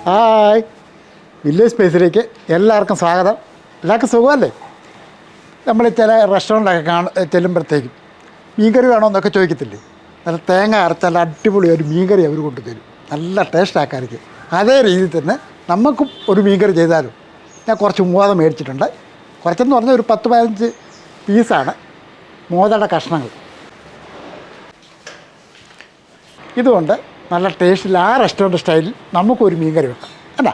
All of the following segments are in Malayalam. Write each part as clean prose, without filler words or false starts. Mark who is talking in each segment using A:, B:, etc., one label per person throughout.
A: ഹായ്, വില്ലേജ് സ്പേസിലേക്ക് എല്ലാവർക്കും സ്വാഗതം. എല്ലാവർക്കും സുഖമല്ലേ? നമ്മൾ ചില റെസ്റ്റോറൻറ്റൊക്കെ ചെല്ലുമ്പോഴത്തേക്കും മീൻകറി വേണമെന്നൊക്കെ ചോദിക്കത്തില്ലേ? നല്ല തേങ്ങ അരച്ച നല്ല അടിപൊളി ഒരു മീൻകറി അവർ കൊണ്ടുതരും. നല്ല ടേസ്റ്റ് ആക്കായിരിക്കും. അതേ രീതിയിൽ തന്നെ നമുക്കും ഒരു മീൻകറി ചെയ്താലും. ഞാൻ കുറച്ച് മോത മേടിച്ചിട്ടുണ്ട്. കുറച്ചെന്ന് പറഞ്ഞാൽ ഒരു 10-15 പീസാണ് മോതയുടെ കഷ്ണങ്ങൾ. ഇതുകൊണ്ട് നല്ല ടേസ്റ്റിൽ ആ റെസ്റ്റോറൻറ്റ് സ്റ്റൈലിൽ നമുക്കൊരു മീൻകറി വെക്കാം അല്ല.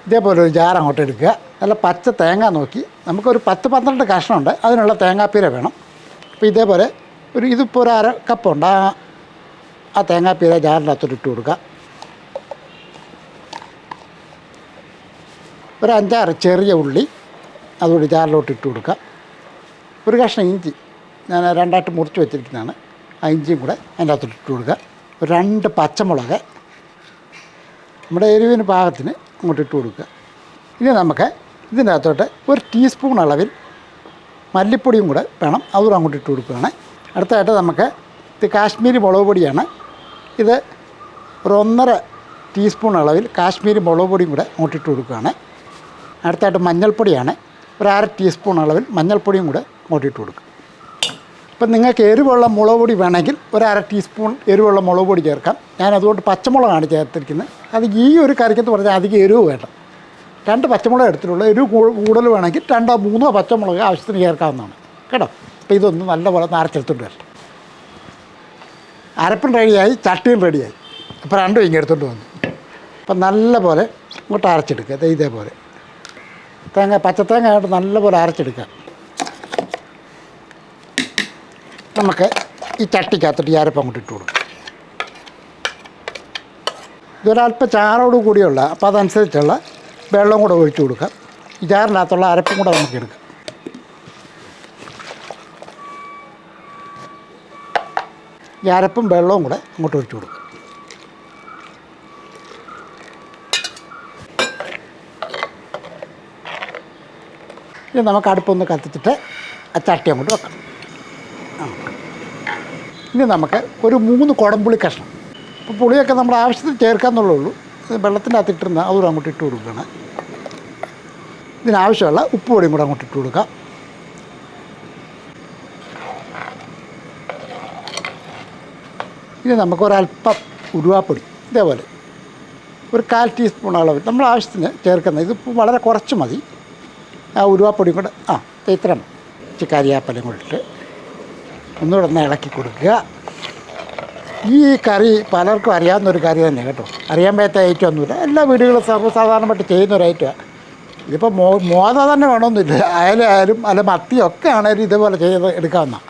A: ഇതേപോലെ ഒരു ജാർ അങ്ങോട്ട് എടുക്കുക. നല്ല പച്ച തേങ്ങ നോക്കി നമുക്കൊരു 10-12 കഷ്ണമുണ്ട്, അതിനുള്ള തേങ്ങാപ്പീര വേണം. അപ്പോൾ ഇതേപോലെ ഇതിപ്പോൾ ഒരു അര കപ്പുണ്ട്. ആ തേങ്ങാപ്പീര ജാറിൻ്റെ അകത്തോട്ട് ഇട്ട് കൊടുക്കുക. ഒരു 5-6 ചെറിയ ഉള്ളി അതുകൂടി ജാറിലോട്ട് ഇട്ട് കൊടുക്കുക. ഒരു കഷ്ണം ഇഞ്ചി ഞാൻ 2ആയിട്ട് മുറിച്ച് വെച്ചിരിക്കുന്നതാണ്. ആ ഇഞ്ചിയും കൂടെ അതിൻ്റെ അകത്തോട്ട് ഇട്ട് കൊടുക്കുക. ഒരു 2 പച്ചമുളക് നമ്മുടെ എരിവിന് പാകത്തിന് അങ്ങോട്ട് ഇട്ട് കൊടുക്കുക. ഇനി നമുക്ക് ഇതിൻ്റെ അകത്തോട്ട് ഒരു ടീസ്പൂൺ അളവിൽ മല്ലിപ്പൊടിയും കൂടെ വേണം, അതും അങ്ങോട്ട് ഇട്ട് കൊടുക്കുകയാണ്. അടുത്തതായിട്ട് നമുക്ക് ഇത് കാശ്മീരി മുളക് പൊടിയാണ്. ഇത് ഒരു 1.5 ടീസ്പൂൺ അളവിൽ കാശ്മീരി മുളക് പൊടിയും കൂടെ അങ്ങോട്ട് ഇട്ട് കൊടുക്കുകയാണ്. അടുത്തതായിട്ട് മഞ്ഞൾപ്പൊടിയാണ്. ഒരു 1/2 ടീസ്പൂൺ അളവിൽ മഞ്ഞൾപ്പൊടിയും കൂടെ അങ്ങോട്ട് ഇട്ട് കൊടുക്കുക. ഇപ്പം നിങ്ങൾക്ക് എരിവുള്ള മുളക് പൊടി വേണമെങ്കിൽ ഒരു 1/2 ടീസ്പൂൺ എരിവുള്ള മുളക് പൊടി ചേർക്കാം. ഞാൻ അതുകൊണ്ട് പച്ചമുളകാണ് ചേർത്തിരിക്കുന്നത്. അത് ഈ ഒരു കറിക്കെന്ന് പറഞ്ഞാൽ അധികം എരിവ് വേണ്ട. 2 പച്ചമുളക് എടുത്തിട്ടുള്ളൂ. എരിവ് കൂടുതൽ വേണമെങ്കിൽ 2-3 പച്ചമുളക് ആവശ്യത്തിന് ചേർക്കാവുന്നതാണ് കേട്ടോ. അപ്പോൾ ഇതൊന്ന് നല്ലപോലെ അരച്ചെടുത്തോണ്ട് വരട്ടെ. അരപ്പും റെഡിയായി, ചട്ടിയും റെഡിയായി. അപ്പോൾ രണ്ടും ഇങ്ങനെ എടുത്തോണ്ട് വന്നു. അപ്പം നല്ലപോലെ ഇങ്ങോട്ട് അരച്ചെടുക്കുക. ഇതേപോലെ പച്ചത്തേങ്ങ ആയിട്ട് നല്ലപോലെ അരച്ചെടുക്കുക. നമുക്ക് ഈ ചട്ടിക്കകത്തോട്ട് ഈ അരപ്പ് അങ്ങോട്ട് ഇട്ട് കൊടുക്കും. ഇതൊരല്പം ചാറോട് കൂടിയുള്ള, അപ്പോൾ അതനുസരിച്ചുള്ള വെള്ളം കൂടെ ഒഴിച്ചു കൊടുക്കാം. ഈ ജാറിനകത്തുള്ള അരപ്പും കൂടെ നമുക്ക് എടുക്കാം. ഈ അരപ്പും വെള്ളവും കൂടെ അങ്ങോട്ട് ഒഴിച്ചു കൊടുക്കും. ഇനി നമുക്ക് അടുപ്പൊന്ന് കത്തിച്ചിട്ട് ആ ചട്ടി അങ്ങോട്ട് വെക്കാം. ഇനി നമുക്ക് ഒരു 3 കുടംപുളി കഷ്ണം, ഇപ്പോൾ പുളിയൊക്കെ നമ്മുടെ ആവശ്യത്തിന് ചേർക്കാമെന്നുള്ളൂ. വെള്ളത്തിൻ്റെ അകത്ത് ഇട്ടിരുന്ന അതുകൂടെ അങ്ങോട്ട് ഇട്ട് കൊടുക്കുകയാണ്. ഇതിനാവശ്യമുള്ള ഉപ്പ് പൊടിയും കൂടെ അങ്ങോട്ട് ഇട്ട് കൊടുക്കാം. ഇനി നമുക്കൊരല്പം ഉലുവാപ്പൊടി ഇതേപോലെ ഒരു 1/4 ടീസ്പൂൺ അളവ് നമ്മൾ ആവശ്യത്തിന് ചേർക്കുന്നത്. ഇതിപ്പോൾ വളരെ കുറച്ച് മതി. ആ ഉലുവാപ്പൊടിയും കൂടെ ഇത്രയും കരിയാപ്പലയും കൂടെ ഇട്ട് ഒന്നുകൂടെ ഒന്ന് ഇളക്കി കൊടുക്കുക. ഈ കറി പലർക്കും അറിയാവുന്നൊരു കറി തന്നെ കേട്ടോ. അറിയാൻ പറ്റാത്ത ഐറ്റം ഒന്നുമില്ല. എല്ലാ വീടുകളും സർവ്വസാധാരണമായിട്ട് ചെയ്യുന്നൊരു ഐറ്റമാണ്. ഇതിപ്പോൾ മോത തന്നെ വേണമെന്നില്ല. അയലായാലും അല്ല മത്തിയൊക്കെ ആണെങ്കിലും ഇതേപോലെ ചെയ്ത് എടുക്കാവുന്നതാണ്.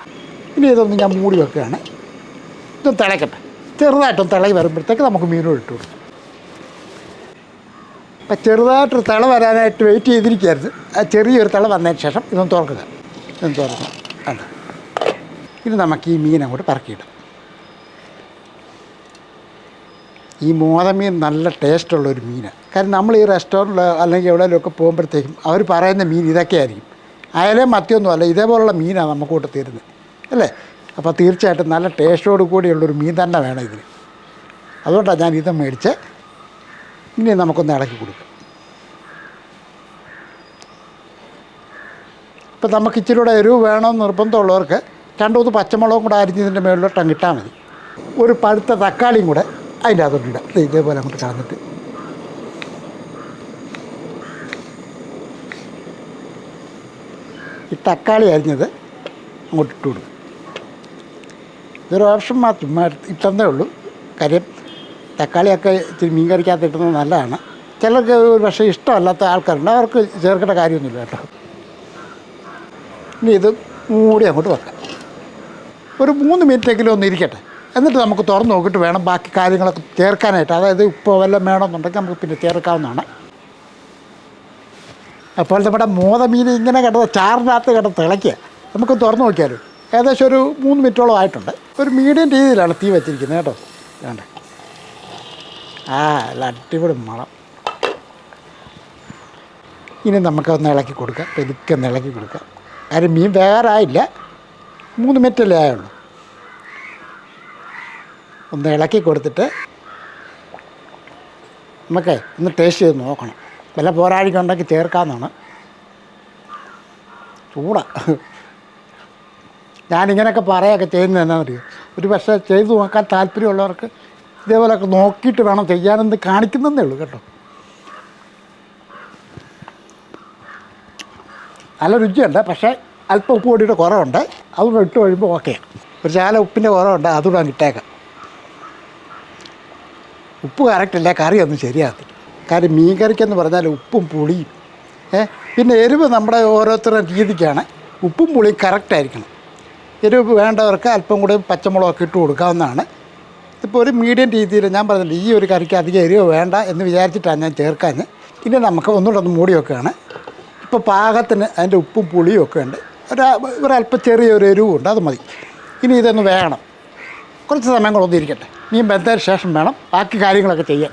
A: ഇനി ഇതൊന്ന് ഞാൻ മൂടി വെക്കുകയാണ്. ഇതൊന്ന് തിളക്കട്ടെ. ചെറുതായിട്ടൊന്ന് തിളകി വരുമ്പോഴത്തേക്ക് നമുക്ക് മീനും ഇട്ട് കൊടുക്കും. അപ്പം ചെറുതായിട്ടൊരു തിള വരാനായിട്ട് വെയിറ്റ് ചെയ്തിരിക്കരുത്. ആ ചെറിയൊരു തിള വന്നതിന് ശേഷം ഇതൊന്ന് തുറക്കുക. ഇതൊന്ന് തുറക്കുക. അല്ല, ഇനി നമുക്ക് ഈ മീൻ അങ്ങോട്ട് പറക്കിയിടാം. ഈ മോതമീൻ നല്ല ടേസ്റ്റുള്ളൊരു മീനാണ്. കാരണം നമ്മൾ ഈ റെസ്റ്റോറൻറ്റിൽ അല്ലെങ്കിൽ എവിടെയെങ്കിലുമൊക്കെ പോകുമ്പോഴത്തേക്കും അവർ പറയുന്ന മീൻ ഇതൊക്കെ ആയിരിക്കും. അയലയും മത്തിയൊന്നും അല്ല, ഇതേപോലുള്ള മീനാണ് നമുക്കോട്ട് തരുന്നത് അല്ലേ. അപ്പോൾ തീർച്ചയായിട്ടും നല്ല ടേസ്റ്റോട് കൂടിയുള്ളൊരു മീൻ തന്നെ വേണം ഇതിന്. അതുകൊണ്ടാണ് ഞാൻ ഇത് മേടിച്ച്. ഇനി നമുക്കൊന്ന് ഇളക്കി കൊടുക്കാം. ഇപ്പം നമുക്ക് ഇച്ചിരി കൂടെ എരിവ് വേണമെന്ന് നിർബന്ധമുള്ളവർക്ക് 2-3 പച്ചമുളകും കൂടെ അരിഞ്ഞതിൻ്റെ മുകളിലോട്ട് ഇട്ടാൽ മതി. ഒരു പഴുത്ത തക്കാളിയും കൂടെ അതിൻ്റെ അകത്തോട്ടിടാം. ഇതേപോലെ അങ്ങോട്ട് കളഞ്ഞിട്ട് ഈ തക്കാളി അരിഞ്ഞത് അങ്ങോട്ട് ഇട്ട് കൊടുക്കും. ഇതൊരു ഓപ്ഷൻ മാത്രം ഇട്ടെന്നേ ഉള്ളൂ. കാര്യം തക്കാളിയൊക്കെ ഇച്ചിരി മീൻ കറിക്കകത്ത് ഇട്ടുന്നത് നല്ലതാണ്. ചിലർക്ക് പക്ഷേ ഇഷ്ടമല്ലാത്ത ആൾക്കാരുണ്ട്, അവർക്ക് ചേർക്കേണ്ട കാര്യമൊന്നുമില്ല കേട്ടോ. ഇനി ഇത് മൂടി അങ്ങോട്ട് വെക്കാം. ഒരു 3 മിനിറ്റെങ്കിലും ഒന്ന് ഇരിക്കട്ടെ. എന്നിട്ട് നമുക്ക് തുറന്ന് നോക്കിയിട്ട് വേണം ബാക്കി കാര്യങ്ങളൊക്കെ ചേർക്കാനായിട്ട്. അതായത് ഉപ്പ് വല്ലതും വേണമെന്നുണ്ടെങ്കിൽ നമുക്ക് പിന്നെ ചേർക്കാവുന്നതാണ്. അപ്പോൾ നമ്മുടെ മോതമീൻ ഇങ്ങനെ ചാറിനകത്ത് തിളയ്ക്കുക. നമുക്ക് തുറന്ന് നോക്കിയാലും ഏകദേശം ഒരു 3 മിനിറ്റോളം ആയിട്ടുണ്ട്. ഒരു മീഡിയം രീതിയിലാണ് തീ വെച്ചിരിക്കുന്നത് കേട്ടോ. വേണ്ട നല്ല അടിപൊളി മണം. ഇനി നമുക്കൊന്ന് ഇളക്കി കൊടുക്കാം. പെരുക്കെ ഒന്ന് ഇളക്കി കൊടുക്കാം. കാര്യം മീൻ വേറായില്ല, 3 മിനിറ്റല്ലേ ആയുള്ളൂ. ഒന്ന് ഇളക്കി കൊടുത്തിട്ട് നമുക്കേ ഒന്ന് ടേസ്റ്റ് ചെയ്ത് നോക്കണം. വല്ല പോരാഴിക ഉണ്ടെങ്കിൽ ചേർക്കാമെന്നാണ്. ചൂടാ. ഞാനിങ്ങനെയൊക്കെ പറയുകയൊക്കെ ചെയ്യുന്നത് എന്നാണെന്നറിയോ, ഒരു പക്ഷേ ചെയ്തു നോക്കാൻ താല്പര്യമുള്ളവർക്ക് ഇതേപോലെയൊക്കെ നോക്കിയിട്ട് വേണം ചെയ്യാനെന്ന് കാണിക്കുന്നതേ ഉള്ളൂ കേട്ടോ. നല്ല രുചിയുണ്ട്, പക്ഷേ അല്പം ഉപ്പ് പൊടിയുടെ കുറവുണ്ട്. അതുകൂടെ ഇട്ട് കഴിയുമ്പോൾ ഓക്കെയാണ്. ഒരു ശകലം ഉപ്പിൻ്റെ കുറവുണ്ട്, അതുകൂടെ ഇട്ടേക്കാം. ഉപ്പ് കറക്റ്റില്ല, കറി ഒന്നും ശരിയാകത്തില്ല. കാര്യം മീൻ കറിക്കെന്ന് പറഞ്ഞാൽ ഉപ്പും പുളിയും പിന്നെ എരിവ് നമ്മുടെ ഓരോരുത്തരുടെ രീതിക്കാണ്. ഉപ്പും പുളിയും കറക്റ്റായിരിക്കണം. എരിവ് വേണ്ടവർക്ക് അല്പം കൂടി പച്ചമുളകൊക്കെ ഇട്ട് കൊടുക്കാവുന്നതാണ്. ഇപ്പോൾ ഒരു മീഡിയം രീതിയിൽ ഞാൻ പറഞ്ഞില്ല, ഈ ഒരു കറിക്ക് അധികം എരിവ് വേണ്ട എന്ന് വിചാരിച്ചിട്ടാണ് ഞാൻ ചേർക്കാൻ. ഇനി നമുക്ക് ഒന്നുകൂടെ ഒന്ന് മൂടി വെക്കുകയാണ്. ഇപ്പോൾ പാകത്തിന് അതിൻ്റെ ഉപ്പും പുളിയും ഒക്കെ ഉണ്ട്. ഒരല്പം ചെറിയൊരു എരിവുണ്ട്, അത് മതി. ഇനി ഇതൊന്ന് വേകണം. കുറച്ച് സമയം കൂടെ ഒന്നിരിക്കട്ടെ. മീൻ വെന്തതിന് ശേഷം വേണം ബാക്കി കാര്യങ്ങളൊക്കെ ചെയ്യാൻ.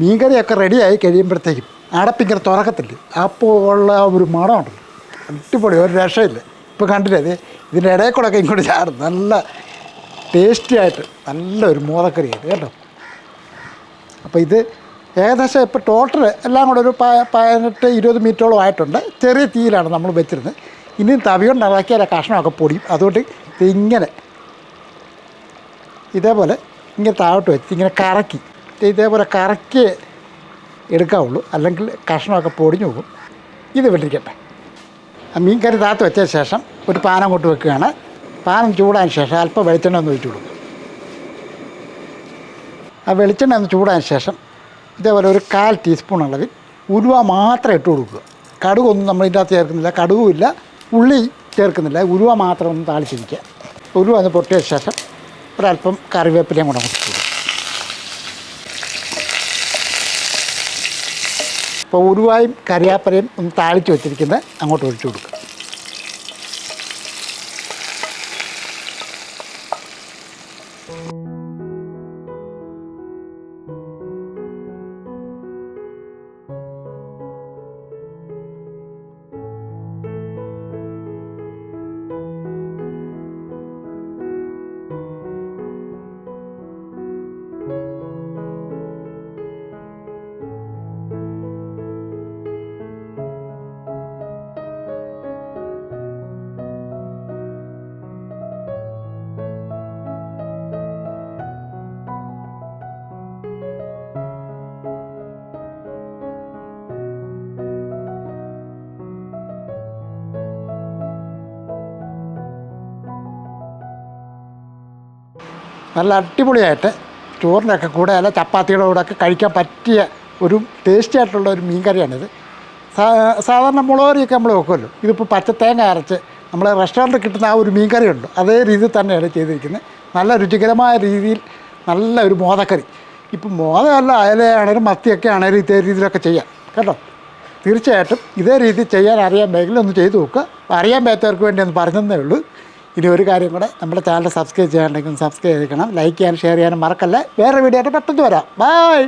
A: മീൻ കറിയൊക്കെ റെഡിയായി കഴിയുമ്പോഴത്തേക്കും അടപ്പിങ്ങനെ തുറക്കത്തില്ല. അപ്പോൾ ഉള്ള ഒരു മണമുണ്ടല്ലോ, അടിപൊളി, ഒരു രക്ഷയില്ല. ഇപ്പോൾ കണ്ടില്ലേ, ഇതിൻ്റെ ഇടയിൽ കൂടെയൊക്കെ ഇങ്ങോട്ട് ചാടും. നല്ല ടേസ്റ്റി ആയിട്ട് നല്ലൊരു മോദക്കറിയായിട്ട് കേട്ടോ. അപ്പോൾ ഇത് ഏകദേശം ഇപ്പോൾ ടോട്ടൽ എല്ലാം കൂടെ ഒരു 18-20 മിനിറ്റോളം ആയിട്ടുണ്ട്. ചെറിയ തീയിലാണ് നമ്മൾ വെച്ചിരുന്നത്. ഇനിയും തവി കൊണ്ട് ഇളക്കിയാൽ കഷ്ണമൊക്കെ പൊടിയും. അതുകൊണ്ട് ഇങ്ങനെ ഇതേപോലെ ഇങ്ങനെ താഴോട്ട് വെച്ച് ഇങ്ങനെ കറക്കി ഇതേപോലെ കറക്കി എടുക്കാവുള്ളൂ, അല്ലെങ്കിൽ കഷ്ണമൊക്കെ പൊടിഞ്ഞു പോകും. ഇത് വിട്ടിരിക്കട്ടെ. മീൻ കറി താത്ത് വെച്ച ശേഷം ഒരു പാനം കൊണ്ട് വെക്കുകയാണ്. പാനം ചൂടായതിന് ശേഷം അല്പം വെളിച്ചെണ്ണ ഒന്ന് ഒഴിച്ച് കൊടുക്കും. ആ വെളിച്ചെണ്ണ ഒന്ന് ചൂടായതിന് ശേഷം ഇതേപോലെ ഒരു 1/4 ടീസ്പൂൺ അളവിൽ ഉലുവ മാത്രം ഇട്ട് കൊടുക്കുക. കടുകൊന്നും നമ്മൾ ഇതിൻ്റെ അകത്ത് ചേർക്കുന്നില്ല, കടുകുമില്ല, ഉള്ളി ചേർക്കുന്നില്ല. ഉലുവ മാത്രം ഒന്ന് താളിച്ചിരിക്കുക. ഉലുവ ഒന്ന് പൊട്ടിയ ശേഷം ഒരല്പം കറിവേപ്പിലയും കൂടെ അങ്ങോട്ട് കൊടുക്കും. അപ്പോൾ ഉലുവായും കറിവേപ്പിലയും ഒന്ന് താളിച്ച് വെച്ചിരിക്കുന്നത് അങ്ങോട്ട് ഒഴിച്ചു കൊടുക്കുക. നല്ല അടിപൊളിയായിട്ട് ചോറിൻ്റെയൊക്കെ കൂടെ അല്ല ചപ്പാത്തിയുടെ കൂടെയൊക്കെ കഴിക്കാൻ പറ്റിയ ഒരു ടേസ്റ്റി ആയിട്ടുള്ള ഒരു മീൻ കറിയാണിത്. സാധാരണ മുളക് കറിയൊക്കെ നമ്മൾ വെക്കുമല്ലോ, ഇതിപ്പോൾ പച്ചത്തേങ്ങ അരച്ച് നമ്മൾ റെസ്റ്റോറൻറ്റിൽ കിട്ടുന്ന ആ ഒരു മീൻ കറിയുണ്ട്, അതേ രീതിയിൽ തന്നെയാണ് ചെയ്തിരിക്കുന്നത്. നല്ല രുചികരമായ രീതിയിൽ നല്ല ഒരു മോദക്കറി. ഇപ്പം മോദമല്ല, അയലയാണേലും മത്തിയൊക്കെ ആണേലും ഇതേ രീതിയിലൊക്കെ ചെയ്യാം കേട്ടോ. തീർച്ചയായിട്ടും ഇതേ രീതിയിൽ ചെയ്യാൻ അറിയാൻ മേഖല ഒന്ന് ചെയ്തു നോക്കുക. അറിയാൻ പറ്റാത്തവർക്ക് വേണ്ടി ഒന്ന് പറഞ്ഞതേ ഉള്ളൂ. ഇനി ഒരു കാര്യം കൂടെ, നമ്മുടെ ചാനൽ സബ്സ്ക്രൈബ് ചെയ്യാനുണ്ടെങ്കിൽ സബ്സ്ക്രൈബ് ചെയ്യണം, ലൈക്ക് ചെയ്യാനും ഷെയർ ചെയ്യാനും മറക്കല്ലേ. വേറെ വീഡിയോ ആയിട്ട് പെട്ടെന്ന് വരാം. ബൈ.